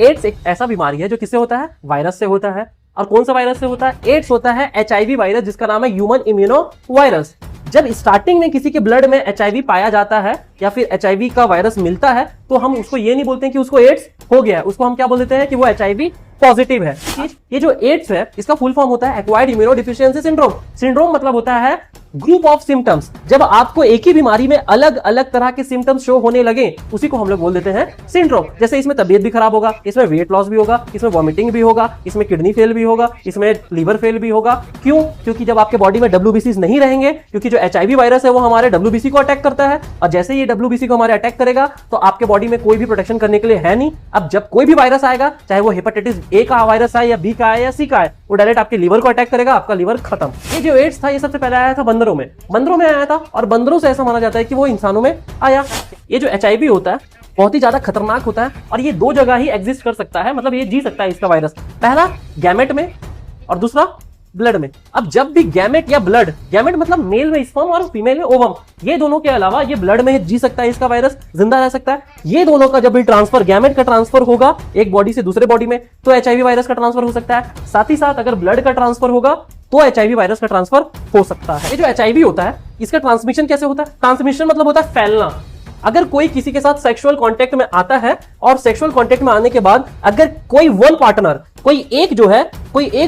Ads एक ऐसा बीमारी है जो किससे होता है? वायरस से होता है। और कौन सा वायरस से होता है? एड्स होता है HIV वायरस, जिसका नाम है ह्यूमन इम्यूनो वायरस। जब स्टार्टिंग में किसी के ब्लड में HIV पाया जाता है या फिर HIV का वायरस मिलता है, तो हम उसको ये नहीं बोलते हैं कि उसको एड्स हो गया है, उसको हम क्या बोल देते हैं कि वो HIV पॉजिटिव है। ये जो एड्स है इसका फुल फॉर्म होता है एक्वायर्ड इम्यूनोडेफिशिएंसी सिंड्रोम। सिंड्रोम मतलब होता है ग्रुप ऑफ सिम्टम्स। जब आपको एक ही बीमारी में अलग अलग तरह के सिम्टम्स शो होने लगे, उसी को हम लोग बोल देते हैं सिंड्रोम। जैसे इसमें तबीयत भी खराब होगा, इसमें वेट लॉस भी होगा, इसमें वॉमिटिंग भी होगा, इसमें किडनी फेल भी होगा, इसमें लीवर फेल भी होगा। क्यों? क्योंकि जब आपके बॉडी में WBCs नहीं रहेंगे, क्योंकि जो HIV वायरस है वो हमारे WBC को अटैक करता है, और जैसे ये WBC को हमारे अटैक करेगा तो आपके बॉडी में कोई भी प्रोटेक्शन करने के लिए है नहीं। अब जब कोई भी वायरस आएगा, चाहे वो हेपेटाइटिस A का वायरस आए या B का आए या C का आए, वो डायरेक्ट आपके लीवर को अटैक करेगा, आपका लीवर खत्म। ये जो एड्स था ये सबसे पहले आया था बंदरों में आया था, और बंदरों से ऐसा माना जाता है कि वो इंसानों में आया। ये जो HIV होता है बहुत ही ज्यादा खतरनाक होता है, और ये दो जगह ही एग्जिस्ट कर सकता है, मतलब ये जी सकता है इसका वायरस। पहला गैमेट में और दूसरा ब्लड में। अब जब भी गैमेट या ब्लड, गैमेट मतलब मेल में स्पर्म और फीमेल में ओवम, ये दोनों के अलावा ये ब्लड में जी सकता है इसका वायरस, जिंदा रह सकता है। ये दोनों का जब भी ट्रांसफर, गैमेट का ट्रांसफर होगा एक बॉडी से दूसरे बॉडी में, तो HIV वायरस का ट्रांसफर हो सकता है। साथ ही साथ अगर ब्लड का ट्रांसफर होगा तो HIV वायरस का ट्रांसफर हो सकता है। ये जो HIV होता है इसका ट्रांसमिशन कैसे होता है? ट्रांसमिशन मतलब होता है फैलना। अगर कोई किसी के साथ सेक्सुअल कांटेक्ट में आता है, और सेक्सुअल कांटेक्ट में आने के बाद अगर कोई वन पार्टनर, कोई एक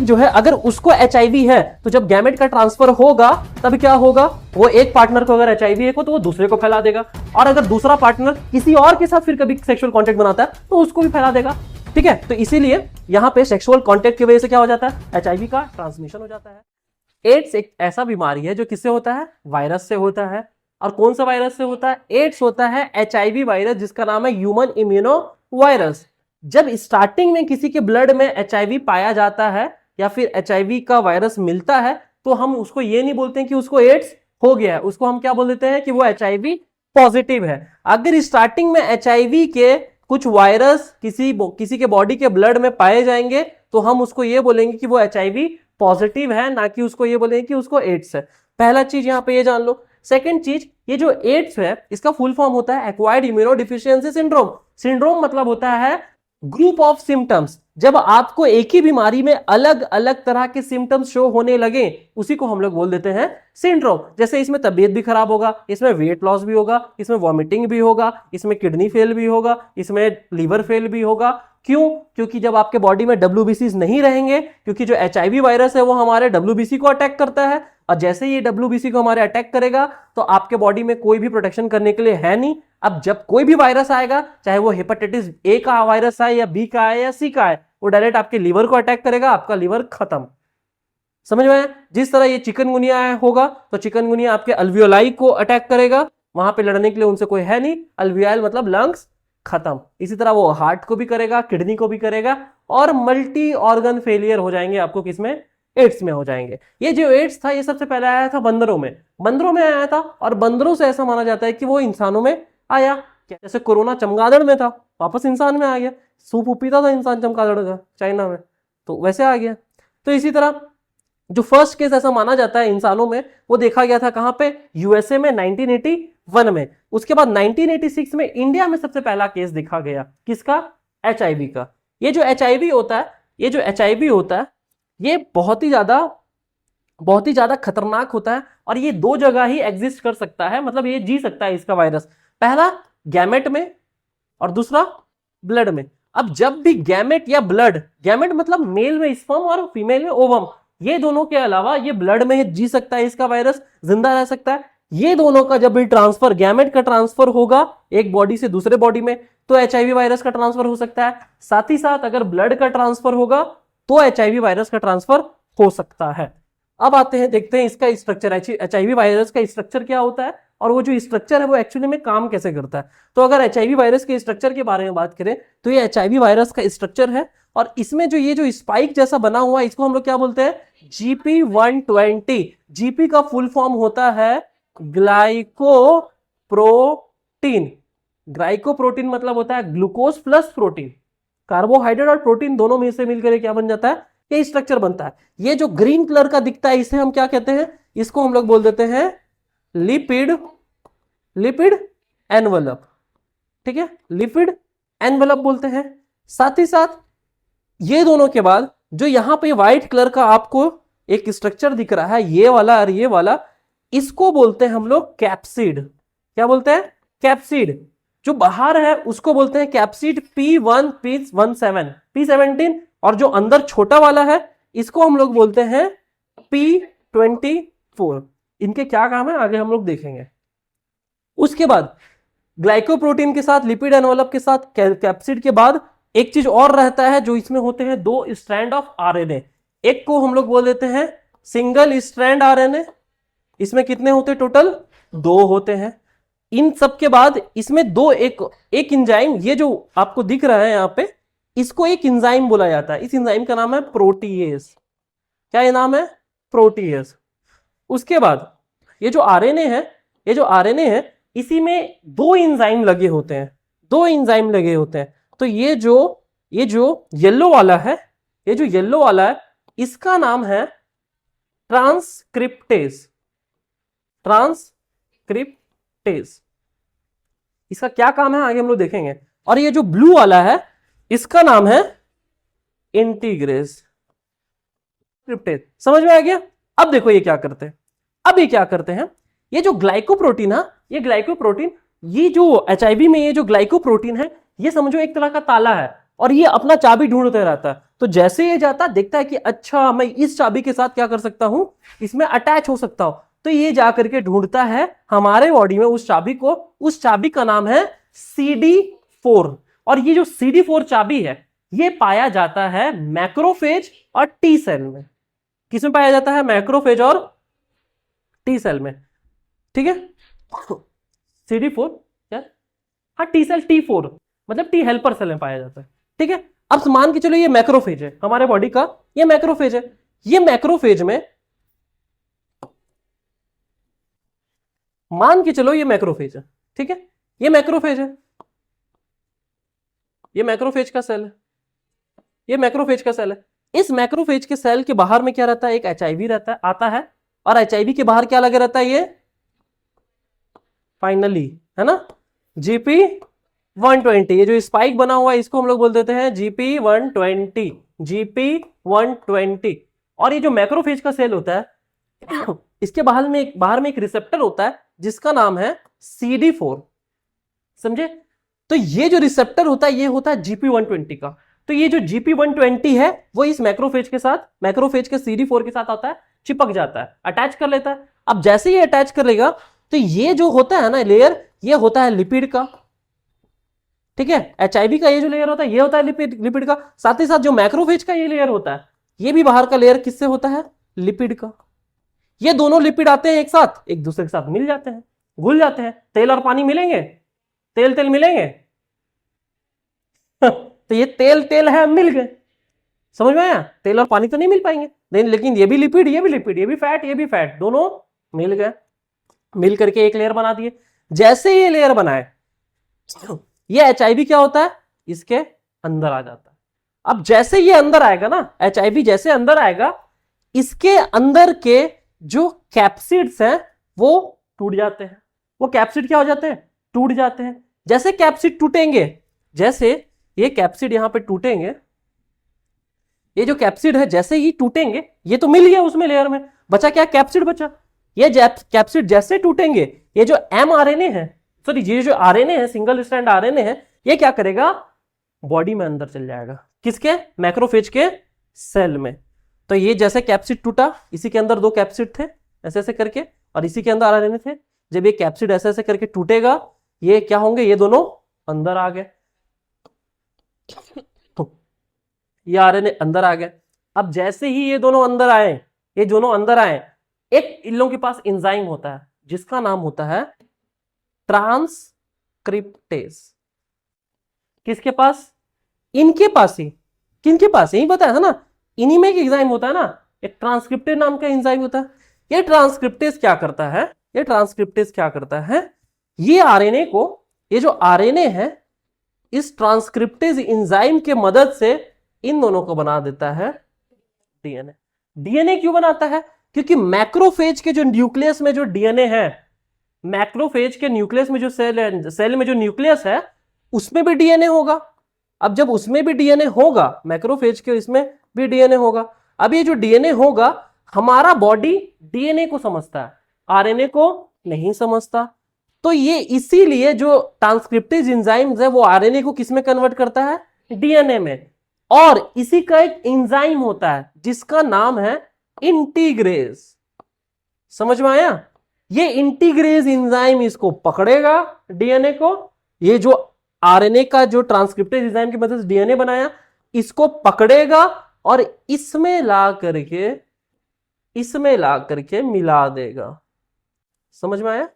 जो है अगर उसको HIV है, तो जब गैमेट का ट्रांसफर होगा तब क्या होगा? वो एक पार्टनर को अगर HIV हो तो वो दूसरे को फैला देगा, और अगर दूसरा पार्टनर किसी और के साथ फिर कभी सेक्सुअल कांटेक्ट बनाता है तो उसको भी फैला देगा। ठीक है, तो इसीलिए यहां पे सेक्सुअल कांटेक्ट की वजह से क्या हो जाता है? HIV का ट्रांसमिशन हो जाता है। एड्स एक ऐसा बीमारी है जो किससे होता है? वायरस से होता है। और कौन सा वायरस से होता है? एड्स होता है HIV वायरस, जिसका नाम है ह्यूमन इम्यूनो वायरस। जब स्टार्टिंग में किसी के ब्लड में HIV पाया जाता है या फिर HIV का वायरस मिलता है, तो हम उसको ये नहीं बोलते हैं कि उसको एड्स हो गया है, उसको हम क्या बोल देते हैं कि वो HIV पॉजिटिव है। अगर स्टार्टिंग में HIV के कुछ वायरस किसी के बॉडी के ब्लड में पाए जाएंगे, तो हम उसको ये बोलेंगे कि वो HIV पॉजिटिव है, ना कि उसको ये बोलेंगे कि उसको एड्स है। पहला चीज यहां पे ये जान लो। सेकंड चीज, ये जो एड्स है इसका फुल फॉर्म होता है एक्वायर्ड इम्यूनोडेफिशिएंसी सिंड्रोम। सिंड्रोम मतलब होता है ग्रुप ऑफ सिम्टम्स। जब आपको एक ही बीमारी में अलग अलग तरह के सिम्टम्स शो होने लगे, उसी को हम लोग बोल देते हैं सिंड्रोम। जैसे इसमें तबीयत भी खराब होगा, इसमें वेट लॉस भी होगा, इसमें वॉमिटिंग भी होगा, इसमें किडनी फेल भी होगा, इसमें लीवर फेल भी होगा। क्यों? क्योंकि जब आपके बॉडी में WBCs नहीं रहेंगे, क्योंकि जो HIV वायरस है वो हमारे WBC को अटैक करता है, और जैसे ये WBC को हमारे अटैक करेगा तो आपके बॉडी में कोई भी प्रोटेक्शन करने के लिए है नहीं। अब जब कोई भी वायरस आएगा, चाहे वो हेपेटाइटिस A का वायरस आए या B का आए या C का आए, वो डायरेक्ट आपके लीवर को अटैक करेगा, आपका लीवर खत्म। समझ में आया? जिस तरह ये चिकनगुनिया होगा, तो चिकनगुनिया आपके अल्वियोलाई को अटैक करेगा, वहां पे लड़ने के लिए उनसे कोई है नहीं, अल्वियोल मतलब लंग्स खत्म। इसी तरह वो हार्ट को भी करेगा, किडनी को भी करेगा, और मल्टी ऑर्गन फेलियर हो जाएंगे आपको, किसमें? एड्स में हो जाएंगे। ये जो एड्स था ये सबसे पहले आया था बंदरों में आया था, और बंदरों से ऐसा माना जाता है कि वो इंसानों में आया। जैसे कोरोना चमगादड़ में था, वापस इंसान में आ गया। सूप पीता था इंसान चमगादड़ का चाइना में, तो वैसे आ गया। तो इसी तरह जो फर्स्ट केस ऐसा माना जाता है इंसानों में, वो देखा गया था कहां पे? USA में 1981 में। उसके बाद 1986 में इंडिया में सबसे पहला केस देखा गया। किसका? HIV का। ये जो HIV होता है ये बहुत ही ज्यादा खतरनाक होता है, और ये दो जगह ही एग्जिस्ट कर सकता है, मतलब ये जी सकता है इसका वायरस। पहला गैमेट में और दूसरा ब्लड में। अब जब भी गैमेट या ब्लड, गैमेट मतलब मेल में स्पर्म और फीमेल में ओवम, ये दोनों के अलावा ये ब्लड में जी सकता है इसका वायरस, जिंदा रह सकता है। ये दोनों का जब भी ट्रांसफर, गैमेट का ट्रांसफर होगा एक बॉडी से दूसरे बॉडी में, तो HIV वायरस का ट्रांसफर हो सकता है। साथ ही साथ अगर ब्लड का ट्रांसफर होगा तो HIV वायरस का ट्रांसफर हो सकता है। अब आते हैं, देखते हैं इसका स्ट्रक्चर, HIV वायरस का स्ट्रक्चर क्या होता है, और वो जो स्ट्रक्चर है वो एक्चुअली में काम कैसे करता है। तो अगर HIV वायरस के स्ट्रक्चर के बारे में बात करें, तो ये HIV वायरस का स्ट्रक्चर है, और इसमें जो ये जो स्पाइक जैसा बना हुआ है, इसको हम लोग क्या बोलते हैं? GP120। GP का फुल फॉर्म होता है ग्लाइकोप्रोटीन। ग्लाइकोप्रोटीन मतलब होता है ग्लूकोज प्लस प्रोटीन। कार्बोहाइड्रेट और प्रोटीन दोनों में से मिलकर क्या बन जाता है? ये स्ट्रक्चर बनता है। ये जो ग्रीन कलर का दिखता है इसे हम क्या कहते हैं? इसको हम लोग बोल देते हैं लिपिड एनवलप। ठीक है, लिपिड एनवलप बोलते हैं। साथ ही साथ ये दोनों के बाद जो यहां पे व्हाइट कलर का आपको एक स्ट्रक्चर दिख रहा है, ये वाला और ये वाला, इसको बोलते हैं हम लोग कैप्सिड। क्या बोलते हैं? कैप्सिड। जो बाहर है उसको बोलते हैं कैप्सिड P1 P17 P17, और जो अंदर छोटा वाला है इसको हम लोग बोलते हैं P24। इनके क्या काम है आगे हम लोग देखेंगे। उसके बाद ग्लाइकोप्रोटीन के साथ, लिपिड एनवेलप के साथ, कैप्सिड के बाद एक चीज और रहता है जो इसमें होते हैं, दो स्ट्रैंड ऑफ आरएनए। एक को हम लोग बोल देते हैं सिंगल स्ट्रैंड आरएनए। इसमें कितने होते हैं टोटल? 2 होते हैं। इन सब के बाद इसमें दो एक एंजाइम, ये जो आपको दिख रहा है यहां पे, इसको एक एंजाइम बोला जाता है। इस एंजाइम का नाम है प्रोटीएज। क्या ये नाम है? प्रोटीएज। उसके बाद ये जो आरएनए है, ये जो आरएनए है इसी में 2 एंजाइम लगे होते हैं, 2 एंजाइम लगे होते हैं। तो ये जो येलो वाला है, ये जो येलो वाला है इसका नाम है ट्रांसक्रिप्टेज। ट्रांसक्रिप्टेज, इसका क्या काम है आगे हम लोग देखेंगे। और ये जो ब्लू वाला है इसका नाम है इंटीग्रेज। क्रिप्टेज समझ में आ गया? अब देखो ये क्या करते हैं। अब ये क्या करते हैं, ये जो ग्लाइकोप्रोटीन है, ये ग्लाइकोप्रोटीन, ये जो एचआईवी में ये जो ग्लाइकोप्रोटीन है, ये समझो एक तरह का ताला है और ये अपना चाबी ढूंढते रहता है। तो जैसे ये जाता देखता है कि अच्छा मैं इस चाबी के साथ क्या कर सकता हूं, इसमें अटैच हो सकता हूं, तो ये जाकर के ढूंढता है हमारे बॉडी में उस चाबी को। उस चाबी का नाम है CD4। और ये जो CD4 चाबी है ये पाया जाता है मैक्रोफेज और टी सेल में। किसमें पाया जाता है? मैक्रोफेज और टी सेल में। ठीक है, CD4 क्या? हाँ, टी सेल T4 मतलब टी हेल्पर सेल में पाया जाता है। ठीक है, अब मान के चलो ये मैक्रोफेज है हमारे बॉडी का, ये मैक्रोफेज है। ये मैक्रोफेज में मान के चलो ये मैक्रोफेज है। ठीक है, ये मैक्रोफेज है, ये मैक्रोफेज का सेल है, ये मैक्रोफेज का सेल है। इस मैक्रोफेज के सेल के बाहर में क्या रहता है? एक एचआईवी रहता है, आता है, और एचआईवी के बाहर क्या लगे रहता है? ये फाइनली है ना GP120। ये जो स्पाइक बना हुआ है इसको हम लोग बोल देते हैं GP120, GP120। और ये जो मैक्रोफेज का सेल होता है इसके बाहर में एक रिसेप्टर होता है जिसका नाम है CD4। समझे? तो ये जो रिसेप्टर होता है ये होता है GP120 का। तो ये जो GP120 है वो इस मैक्रोफेज के साथ, मैक्रोफेज के CD4 के साथ आता है, चिपक जाता है, अटैच कर लेता है। अब जैसे ये अटैच कर लेगा तो ये जो होता है ना लेयर, ये होता है लिपिड का। ठीक है, एचआईवी का ये जो लेयर होता है ये होता है लिपिड का। साथ ही साथ जो मैक्रोफेज का ये लेयर होता है ये भी बाहर का लेयर किससे होता है? लिपिड का। ये दोनों लिपिड आते हैं एक साथ, एक दूसरे के साथ मिल जाते हैं, घुल जाते हैं। तेल और पानी मिलेंगे, तेल मिलेंगे तो ये तेल है, मिल गए। समझ में आया? तेल और पानी तो नहीं मिल पाएंगे, लेकिन ये भी लिपिड, ये भी लिपिड, ये भी फैट, दोनों मिल गए, मिल करके एक लेयर बना दिए। जैसे ये लेयर बनाए ये एचआईवी क्या होता है? इसके अंदर आ जाता है। अब जैसे ये अंदर आएगा ना, एचआईवी जैसे अंदर आएगा, इसके अंदर के जो कैप्सिड्स हैं वो टूट जाते हैं। वो कैप्सिड क्या हो जाते हैं? टूट जाते हैं। जैसे कैप्सिड टूटेंगे, जैसे ये कैप्सिड यहां पे टूटेंगे, ये जो कैप्सिड है जैसे ही टूटेंगे, ये तो मिल गया उसमें लेयर में, बचा क्या? कैप्सिड बचा। ये कैप्सिड जैसे टूटेंगे, ये जो mRNA है, सॉरी ये जो आरएनए है, सिंगल स्ट्रैंड आरएनए है, ये क्या करेगा? बॉडी में अंदर चल जाएगा। किसके? मैक्रोफेज के सेल में। तो ये जैसे कैप्सिड टूटा, इसी के अंदर 2 कैप्सिड थे ऐसे ऐसे करके, और इसी के अंदर आरएनए थे। जब ये कैप्सिड ऐसे ऐसे करके टूटेगा, ये क्या होंगे? ये दोनों अंदर आ गए, ये आरएनए अंदर आ गए। अब जैसे ही ये दोनों अंदर आए, ये दोनों अंदर आए, एक इन लोगों के पास एंजाइम होता है जिसका नाम होता है ट्रांसक्रिप्टेज। किसके पास? इनके पास ही। किनके पास? यही बताया था ना, इन्हीं में एक एंजाइम होता है ना, एक ट्रांसक्रिप्टेज नाम का एंजाइम होता है। ये ट्रांसक्रिप्टेज क्या करता है? ये ट्रांसक्रिप्टेज क्या करता है? ये आरएनए को, ये जो आरएनए है, इस ट्रांसक्रिप्टेज एंजाइम के मदद से इन दोनों को बना देता है डीएनए। डीएनए क्यों बनाता है? क्योंकि मैक्रोफेज के जो न्यूक्लियस में जो डीएनए है, मैक्रोफेज के न्यूक्लियस में जो सेल में जो न्यूक्लियस है उसमें भी डीएनए होगा। अब जब उसमें भी डीएनए होगा, मैक्रोफेज के इसमें भी डीएनए होगा। अब ये जो डीएनए होगा, हमारा बॉडी डीएनए को समझता है, आरएनए को नहीं समझता। तो ये इसीलिए जो ट्रांसक्रिप्टेज एंजाइम्स है वो आरएनए को किस में कन्वर्ट करता है, डीएनए में। और इसी का एक एंजाइम होता है जिसका नाम है इंटीग्रेज। समझ में आया? ये इंटीग्रेज एंजाइम इसको पकड़ेगा डीएनए को, ये जो आरएनए का जो ट्रांसक्रिप्टेज एंजाइम की मदद से डीएनए बनाया, इसको पकड़ेगा और इसमें ला करके मिला देगा। समझ में आया?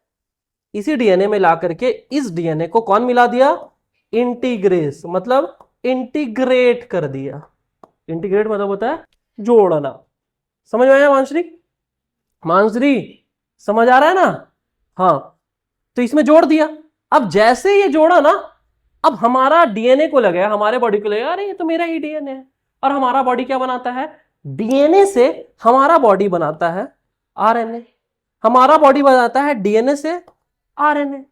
इसी डीएनए में ला करके इस डीएनए को कौन मिला दिया, इंटीग्रेस, मतलब इंटीग्रेट कर दिया। इंटीग्रेट मतलब होता है जोड़ना। समझ में आया मानश्री? मानश्री समझ आ रहा है ना? हाँ, तो इसमें जोड़ दिया। अब जैसे ये जोड़ा ना, अब हमारा डीएनए को लगे, हमारे बॉडी को लगे अरे ये तो मेरा ही डीएनए है। और हमारा बॉडी क्या बनाता है, डीएनए से हमारा बॉडी बनाता है आरएनए, हमारा बॉडी बनाता है डीएनए से आरएनए।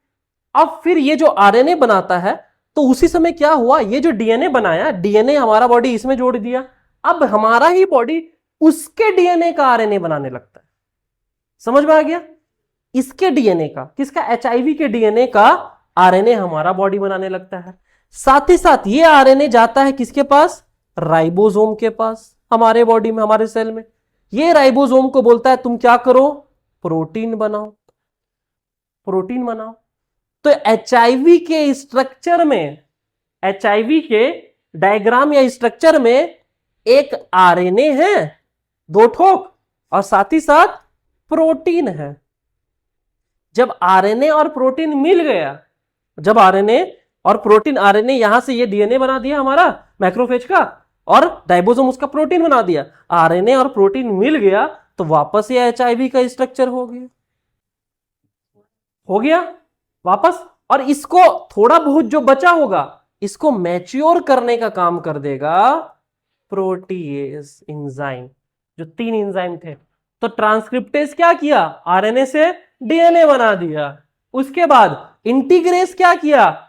अब फिर ये जो आरएनए बनाता है, तो उसी समय क्या हुआ, ये जो डीएनए बनाया, डीएनए हमारा बॉडी इसमें जोड़ दिया। अब हमारा ही बॉडी उसके डीएनए का आरएनए बनाने लगता है। समझ में आ गया? इसके डीएनए का, किसका, एचआईवी के डीएनए का आरएनए हमारा बॉडी बनाने लगता है। साथ ही साथ ये आरएनए जाता है किसके पास, राइबोसोम के पास, हमारे बॉडी में, हमारे सेल में। ये राइबोसोम को बोलता है तुम क्या करो, प्रोटीन बनाओ, प्रोटीन बनाओ। तो एचआईवी के स्ट्रक्चर में, एचआईवी के डायग्राम या स्ट्रक्चर में एक आरएनए है, 2 ठोक, और साथ ही साथ प्रोटीन है। जब आरएनए और प्रोटीन मिल गया, जब आरएनए और प्रोटीन, आरएनए यहां से ये डीएनए बना दिया हमारा मैक्रोफेज का, और राइबोसोम उसका प्रोटीन बना दिया, आरएनए और प्रोटीन मिल गया, तो वापस ये एचआईवी का स्ट्रक्चर हो गया वापस। और इसको थोड़ा बहुत जो बचा होगा, इसको मैच्योर करने का काम कर देगा प्रोटीएज एंजाइम, जो 3 एंजाइम थे। तो ट्रांसक्रिप्टेज क्या किया, आरएनए से डीएनए बना दिया। उसके बाद इंटीग्रेस क्या किया,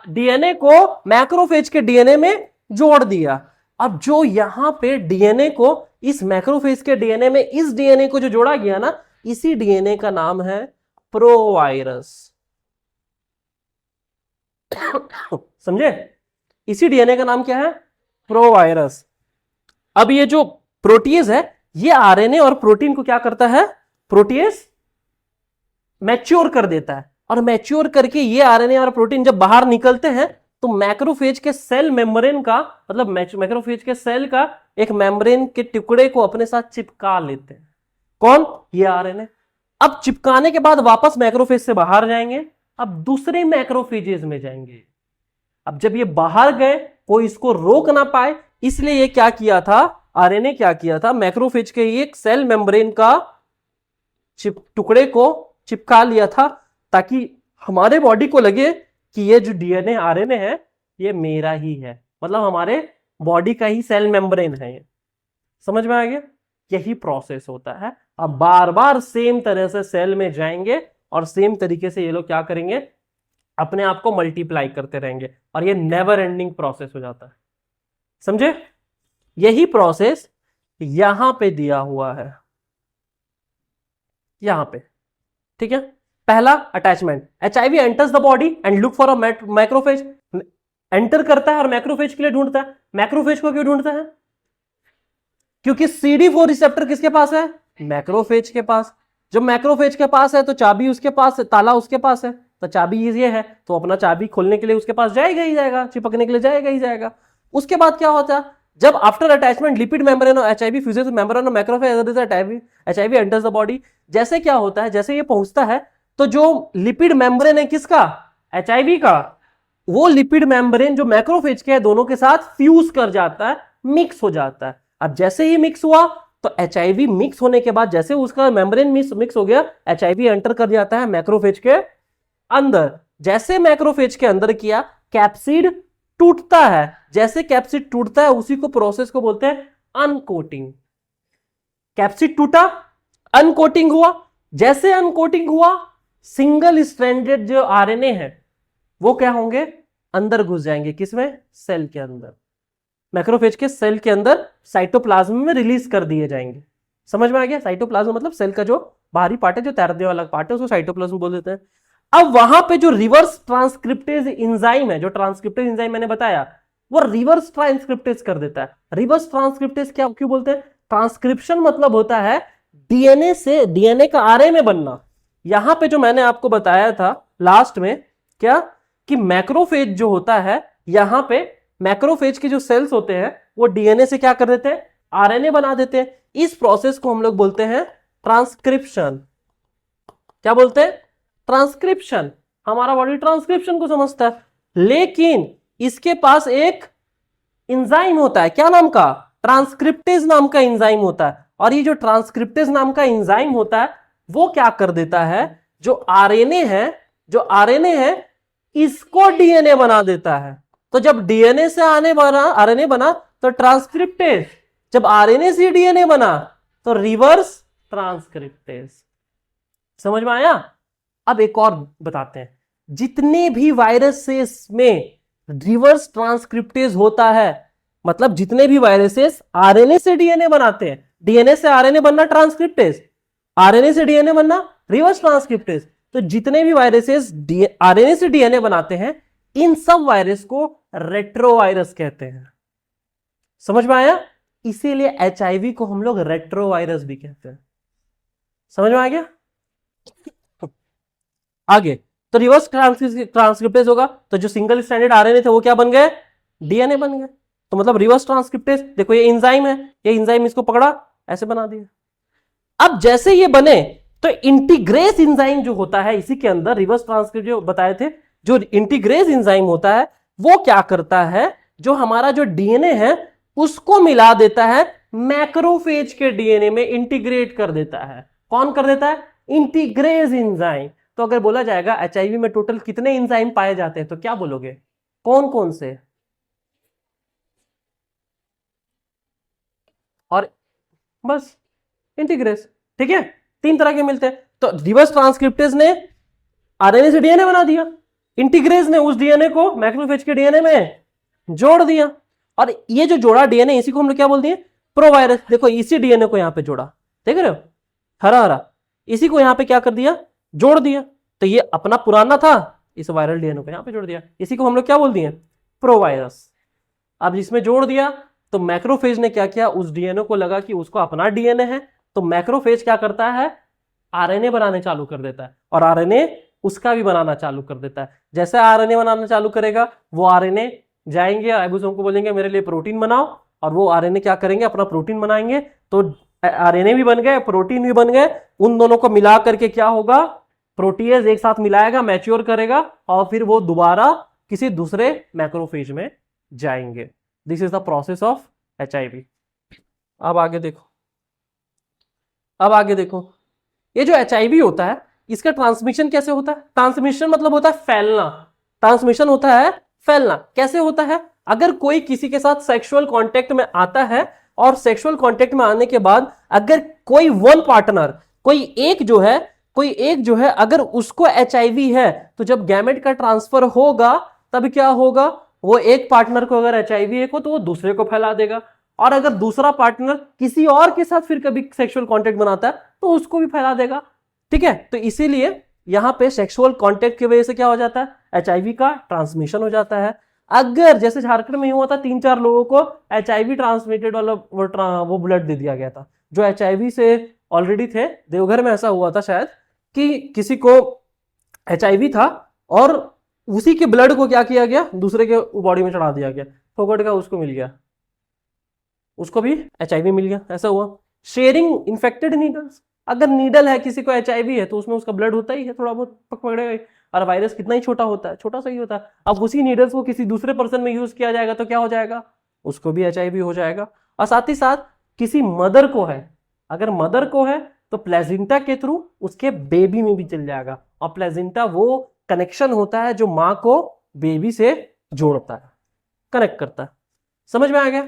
डीएनए को मैक्रोफेज के डीएनए में जोड़ दिया। अब जो यहां पे डीएनए को इस मैक्रोफेज के डीएनए में, इस डीएनए को जो जोड़ा गया ना, इसी डीएनए का नाम है प्रोवायरस। समझे? इसी डीएनए का नाम क्या है, प्रोवायरस। अब ये जो प्रोटीएज है, ये आरएनए और प्रोटीन को क्या करता है, प्रोटीएज मैच्योर कर देता है। और मैच्योर करके ये आरएनए और प्रोटीन जब बाहर निकलते हैं, तो मैक्रोफेज के सेल मेम्ब्रेन का, मतलब मैक्रोफेज के सेल का एक मेम्ब्रेन के टुकड़े को अपने साथ चिपका लेते हैं। कौन, ये आरएनए। अब चिपकाने के बाद वापस मैक्रोफेज से बाहर जाएंगे, अब दूसरे मैक्रोफेजेस में जाएंगे। अब जब ये बाहर गए, कोई इसको रोक ना पाए, इसलिए ये क्या किया था, आरएनए क्या किया था, मैक्रोफेज के एक सेल मेम्ब्रेन का टुकड़े को चिपका लिया था, ताकि हमारे बॉडी को लगे कि ये जो डीएनए आरएनए है ये मेरा ही है, मतलब हमारे बॉडी का ही सेल मेम्ब्रेन है ये। समझ में आ गया? यही प्रोसेस होता है। अब बार बार सेम तरह से सेल में जाएंगे और सेम तरीके से ये लोग क्या करेंगे, अपने आप को मल्टीप्लाई करते रहेंगे, और ये नेवर एंडिंग प्रोसेस हो जाता है। समझे? यही प्रोसेस यहां पे दिया हुआ है, यहां पे। ठीक है? पहला attachment, HIV enters the body and look for a macrophage. Enter करता है और मैक्रोफेज के लिए ढूंढता है। मैक्रोफेज को क्यों ढूंढता है? क्योंकि CD4 रिसेप्टर किसके पास है, मैक्रोफेज के पास। जब मैक्रोफेज के पास है तो चाबी उसके पास है, ताला उसके पास है, तो चाबी ये है, तो अपना चाबी खोलने के लिए उसके पास जाएगा ही जाएगा, चिपकने के लिए जाएगा ही जाएगा। उसके बाद क्या होता है, जब आफ्टर अटैचमेंट लिपिड मेम्ब्रेन और एचआईवी फ्यूजेस विद मेम्ब्रेन और macrophage HIV enters the body. जैसे क्या होता है, जैसे ये पहुंचता है, तो जो लिपिड मेम्ब्रेन है किसका, एचआईवी का, वो लिपिड मेम्ब्रेन जो मैक्रोफेज के है, दोनों के साथ फ्यूज कर जाता है, मिक्स हो जाता है। अब जैसे ही मिक्स हुआ, तो एचआईवी मिक्स होने के बाद जैसे उसका मेम्ब्रेन मिक्स हो गया, एचआईवी एंटर कर जाता है मैक्रोफेज के अंदर। जैसे मैक्रोफेज के अंदर किया, कैप्सिड टूटता है। जैसे कैप्सिड टूटता है, उसी को प्रोसेस को बोलते हैं अनकोटिंग। कैप्सिड टूटा, अनकोटिंग हुआ। जैसे अनकोटिंग हुआ, सिंगल स्ट्रैंडेड जो आरएनए है वो क्या होंगे, अंदर घुस जाएंगे, किसमें? सेल के अंदर। मैक्रोफेज के सेल के अंदर साइटोप्लाज्म में रिलीज कर दिए जाएंगे। समझ में आ गया? साइटोप्लाज्म मतलब सेल का जो बाहरी पार्ट है, जो तैरने वाला पार्ट है, उसको साइटोप्लाज्म बोल देते हैं। अब वहां पे जो रिवर्स ट्रांसक्रिप्टेज इंजाइम है, जो ट्रांसक्रिप्टेज इंजाइम मैंने बताया, वो रिवर्स ट्रांसक्रिप्टेज कर देता है। रिवर्स ट्रांसक्रिप्टेज क्या क्यों बोलते हैं? ट्रांसक्रिप्शन मतलब होता है डीएनए से डीएनए का आरएनए बनना। यहां पे जो मैंने आपको बताया था लास्ट में, क्या कि मैक्रोफेज जो होता है, यहां पे मैक्रोफेज के जो सेल्स होते हैं वो डीएनए से क्या कर देते हैं? आरएनए बना देते हैं। इस प्रोसेस को हम लोग बोलते हैं ट्रांसक्रिप्शन। क्या बोलते हैं? ट्रांसक्रिप्शन। हमारा बॉडी ट्रांसक्रिप्शन को समझता है, लेकिन इसके पास एक इंजाइम होता है, क्या नाम का? ट्रांसक्रिप्टेज नाम का इंजाइम होता है। और ये जो ट्रांसक्रिप्टेज नाम का इंजाइम होता है वो क्या कर देता है? जो आरएनए है इसको डीएनए बना देता है। तो जब डीएनए से आरएनए बना तो ट्रांसक्रिप्टेज, जब आरएनए से डीएनए बना तो रिवर्स ट्रांसक्रिप्टेज। समझ में आया? अब एक और बताते हैं, जितने भी वायरसेस में रिवर्स ट्रांसक्रिप्टेज होता है, मतलब जितने भी वायरसेस आरएनए से डीएनए बनाते हैं, डीएनए से आरएनए बनना ट्रांसक्रिप्टेज, आरएनए से डीएनए बनना रिवर्स ट्रांसक्रिप्टेज, तो जितने भी वायरसेस आरएनए से डीएनए बनाते हैं, इन सब वायरस को रेट्रोवायरस कहते हैं। समझ में आया? इसीलिए एचआईवी को हम लोग रेट्रोवायरस भी कहते हैं। समझ में आ गया? आगे तो रिवर्स ट्रांसक्रिप्टेज होगा, तो जो सिंगल स्ट्रैंडेड आरएनए थे वो क्या बन गए? डीएनए बन गए। तो मतलब रिवर्स ट्रांसक्रिप्टेज, देखो ये एंजाइम है, ये एंजाइम इसको पकड़ा ऐसे बना दिया। अब जैसे ये बने तो इंटीग्रेस एंजाइम जो होता है इसी के अंदर, रिवर्स ट्रांसक्रिप्ट जो बताए थे, जो इंटीग्रेस एंजाइम होता है वो क्या करता है? जो हमारा जो डीएनए है उसको मिला देता है मैक्रोफेज के डीएनए में, इंटीग्रेट कर देता है। कौन कर देता है? इंटीग्रेस एंजाइम। तो अगर बोला जाएगा एचआईवी में टोटल कितने एंजाइम पाए जाते हैं, तो क्या बोलोगे? कौन कौन से? और बस इंटीग्रेस। ठीक है, 3 तरह के मिलते हैं। तो रिवर्स ट्रांसक्रिप्टेज ने आरएनए से डीएनए बना दिया, इंटीग्रेस ने उस डीएनए को मैक्रोफेज के डीएनए में जोड़ दिया, और ये जो जोड़ा डीएनए इसी को हम लोग क्या बोलते हैं? प्रोवायरस। देखो इसी डीएनए को यहां पे जोड़ा, देख रहे हो, हरा हरा, इसी को यहां पे क्या कर दिया? जोड़ दिया। तो ये अपना पुराना था, इस वायरल डीएनए को यहां पे जोड़ दिया, इसी को हम लोग क्या बोल दिए? प्रोवायरस। अब जिसमें जोड़ दिया तो मैक्रोफेज ने क्या किया? उस डीएनए को लगा कि उसको अपना डीएनए है, तो मैक्रोफेज क्या करता है? आरएनए बनाने चालू कर देता है, और आरएनए उसका भी बनाना चालू कर देता है। जैसे आरएनए बनाना चालू करेगा, वो आरएनए जाएंगे राइबोसोम को बोलेंगे मेरे लिए प्रोटीन बनाओ, और वो आरएनए क्या करेंगे? अपना प्रोटीन बनाएंगे। तो आरएनए भी बन गए, प्रोटीन भी बन गए, उन दोनों को मिला करके क्या होगा? प्रोटीएज एक साथ मिलाएगा, मैच्योर करेगा, और फिर वो दोबारा किसी दूसरे मैक्रोफेज में जाएंगे। This is the process of HIV. अब आगे देखो, ये जो एचआईवी होता है इसका ट्रांसमिशन कैसे होता है? ट्रांसमिशन मतलब होता है फैलना। ट्रांसमिशन होता है फैलना। कैसे होता है? अगर कोई किसी के साथ सेक्सुअल कांटेक्ट में आता है, और सेक्सुअल कांटेक्ट में आने के बाद अगर कोई वन पार्टनर, कोई एक जो है अगर उसको एचआईवी है, तो जब गैमेट का ट्रांसफर होगा तब क्या होगा? वो एक पार्टनर को अगर एचआईवी हो तो वो दूसरे को फैला देगा, और अगर दूसरा पार्टनर किसी और के साथ फिर कभी सेक्सुअल कांटेक्ट बनाता है तो उसको भी फैला देगा। ठीक है, तो इसीलिए यहां पे सेक्सुअल कांटेक्ट की वजह से क्या हो जाता है? एचआईवी का ट्रांसमिशन हो जाता है। अगर जैसे झारखंड में हुआ था, 3-4 लोगों को एचआईवी ट्रांसमिटेड वाला वो ब्लड दे दिया गया था, जो एचआईवी से ऑलरेडी थे। देवघर में ऐसा हुआ था शायद कि किसी को एचआईवी था और उसी के ब्लड को क्या किया गया? दूसरे के बॉडी में चढ़ा दिया गया, फोकट का उसको मिल गया, उसको भी एचआईवी मिल गया। ऐसा हुआ। शेयरिंग इन्फेक्टेड नीडल्स, अगर नीडल है किसी को एचआईवी है तो उसमें उसका ब्लड होता ही है, थोड़ा बहुत पकड़ेगा, और वायरस कितना ही छोटा होता है, छोटा सा ही होता है। अब उसी नीडल्स को किसी दूसरे पर्सन में यूज किया जाएगा तो क्या हो जाएगा? उसको भी एचआईवी हो जाएगा। और साथ ही साथ किसी मदर को है, अगर मदर को है तो प्लेजेंटा के थ्रू उसके बेबी में भी चल जाएगा, और प्लेजेंटा वो कनेक्शन होता है जो मां को बेबी से जोड़ता है, कनेक्ट करता है। समझ में आ गया?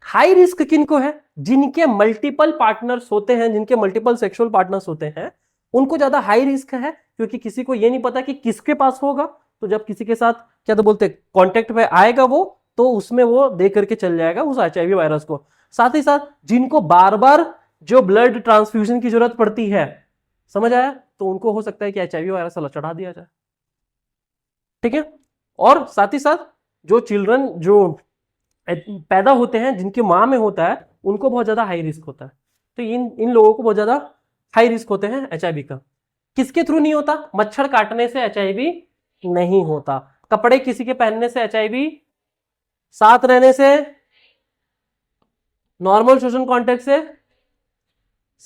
हाई रिस्क किनको है? जिनके मल्टीपल पार्टनर्स होते हैं, जिनके मल्टीपल सेक्सुअल पार्टनर्स होते हैं, उनको ज्यादा हाई रिस्क है, क्योंकि किसी को ये नहीं पता कि किसके पास होगा, तो जब किसी के साथ क्या तो बोलते कांटेक्ट में आएगा वो, तो उसमें वो दे करके चल जाएगा उस एचआईवी वायरस को। साथ ही साथ जिनको बार बार जो ब्लड ट्रांसफ्यूजन की जरूरत पड़ती है, समझ आया, तो उनको हो सकता है कि एचआईवी वायरस चढ़ा दिया जाए। ठीक है। और साथ ही साथ जो चिल्ड्रन जो पैदा होते हैं जिनकी मां में होता है, उनको बहुत ज्यादा हाई रिस्क होता है। तो इन लोगों को बहुत ज्यादा हाई रिस्क होते हैं एचआईवी का। किसके थ्रू नहीं होता? मच्छर काटने से एचआईवी नहीं होता, कपड़े किसी के पहनने से एचआईवी, साथ रहने से, नॉर्मल सोशल कॉन्टेक्ट से,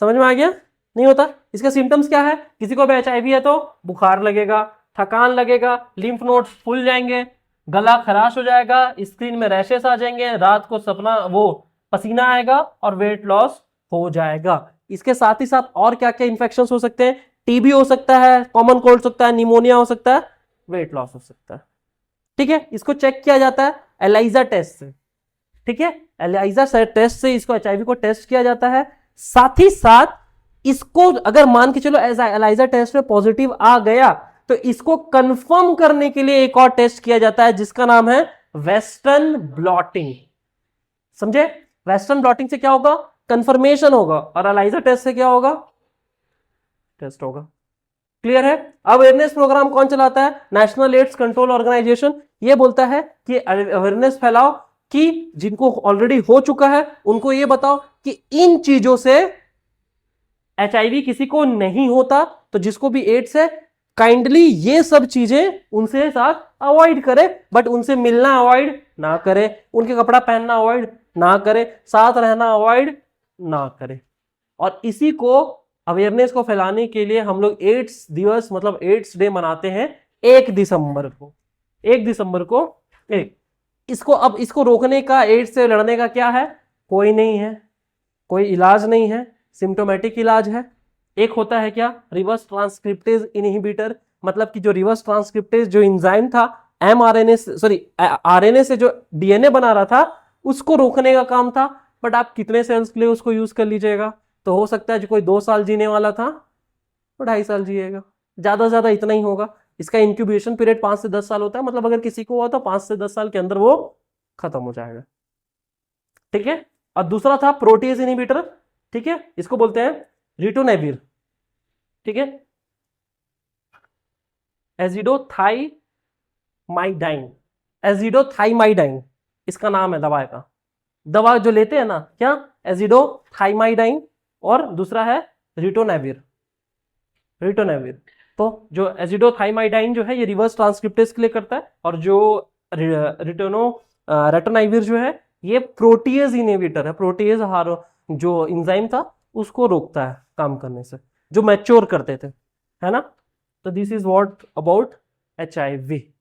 समझ में आ गया? नहीं होता। इसका सिम्टम्स क्या है? किसी को भी एचआईवी है तो बुखार लगेगा, थकान लगेगा, लिम्फ नोड्स फूल जाएंगे, गला खराश हो जाएगा, स्किन में रैशेस आ जाएंगे, रात को सपना वो पसीना आएगा और वेट लॉस हो जाएगा। इसके साथ ही साथ और क्या क्या इंफेक्शंस हो सकते हैं? टीबी हो सकता है, कॉमन कोल्ड हो सकता है, निमोनिया हो सकता है, वेट लॉस हो सकता है। ठीक है। इसको चेक किया जाता है एलाइजा टेस्ट से। ठीक है, एलाइजा टेस्ट से इसको एचआईवी को टेस्ट किया जाता है। साथ ही साथ इसको अगर मान के चलो एलाइजा टेस्ट में पॉजिटिव आ गया, तो इसको कंफर्म करने के लिए एक और टेस्ट किया जाता है जिसका नाम है वेस्टर्न ब्लॉटिंग। समझे? वेस्टर्न ब्लॉटिंग से क्या होगा? कंफर्मेशन होगा, और एलाइजा टेस्ट से क्या होगा? टेस्ट होगा। क्लियर है? अवेयरनेस प्रोग्राम कौन चलाता है? National AIDS control organisation. ये बोलता है कि अवेयरनेस फैलाओ, कि जिनको ऑलरेडी हो चुका है उनको ये बताओ कि इन चीजों से एचआईवी किसी को नहीं होता, तो जिसको भी एड्स है काइंडली ये सब चीजें उनसे साथ अवॉइड करे, बट उनसे मिलना अवॉइड ना करे, उनके कपड़ा पहनना अवॉइड ना करे, साथ रहना अवॉइड ना करे। और इसी को अवेयरनेस को फैलाने के लिए हम लोग एड्स दिवस मतलब एड्स डे मनाते हैं 1 दिसंबर को। 1 दिसंबर को इसको रोकने का, एड्स से लड़ने का क्या है? कोई नहीं है, कोई इलाज नहीं है, सिम्टोमेटिक इलाज है। एक होता है क्या? रिवर्स ट्रांसक्रिप्टेज इनहिबिटर, मतलब कि जो रिवर्स ट्रांसक्रिप्टेज जो एंजाइम था आरएनए से जो डीएनए बना रहा था, उसको रोकने का काम था। बट आप कितने सेल्स के लिए उसको यूज कर लीजिएगा? तो हो सकता है जो कोई 2 साल जीने वाला था वो 2.5 साल जिएगा, ज्यादा से ज्यादा इतना ही होगा। इसका इंक्यूबेशन पीरियड 5 से 10 साल होता है, मतलब अगर किसी को हुआ तो 5 से 10 साल के अंदर वो खत्म हो जाएगा। ठीक है। और दूसरा था प्रोटीज इनहिबिटर। ठीक है, इसको बोलते हैं रिटोनेविर। ठीक है, एजिडोथाइमाइडाइन, एजिडोथाइमाइडाइन इसका नाम है दवा का। दवा जो लेते हैं ना, क्या? एजिडोथाइमाइडाइन, और दूसरा है रिटोनेविर। रिटोनेविर। तो जो एजिडोथाइमाइडाइन जो है ये रिवर्स ट्रांसक्रिप्टेज के लिए करता है, और जो रेटोनाइविर जो है ये प्रोटीज इनहिबिटर है। प्रोटीज जो एंजाइम था उसको रोकता है काम करने से, जो मैच्योर करते थे, है ना। तो this is what about HIV.